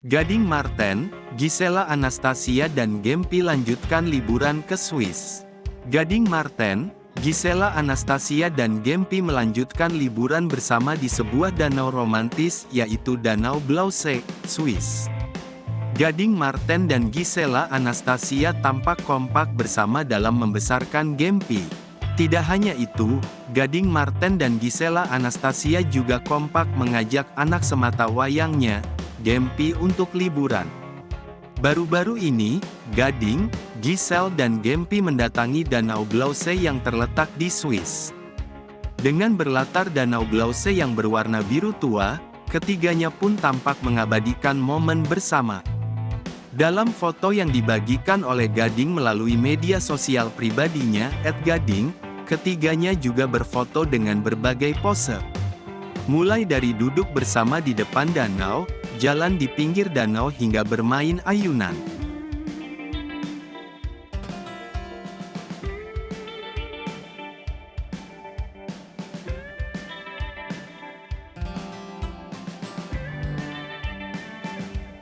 Gading Marten, Gisela Anastasia dan Gempi lanjutkan liburan ke Swiss. Gading Marten, Gisela Anastasia dan Gempi melanjutkan liburan bersama di sebuah danau romantis yaitu Danau Blaussee, Swiss. Gading Marten dan Gisela Anastasia tampak kompak bersama dalam membesarkan Gempi. Tidak hanya itu, Gading Marten dan Gisela Anastasia juga kompak mengajak anak sematawayangnya, Gempi untuk liburan. Baru-baru ini, Gading, Giselle dan Gempi mendatangi Danau Blaussee yang terletak di Swiss. Dengan berlatar Danau Blaussee yang berwarna biru tua, ketiganya pun tampak mengabadikan momen bersama. Dalam foto yang dibagikan oleh Gading melalui media sosial pribadinya, @gading, ketiganya juga berfoto dengan berbagai pose. Mulai dari duduk bersama di depan danau, jalan di pinggir danau hingga bermain ayunan.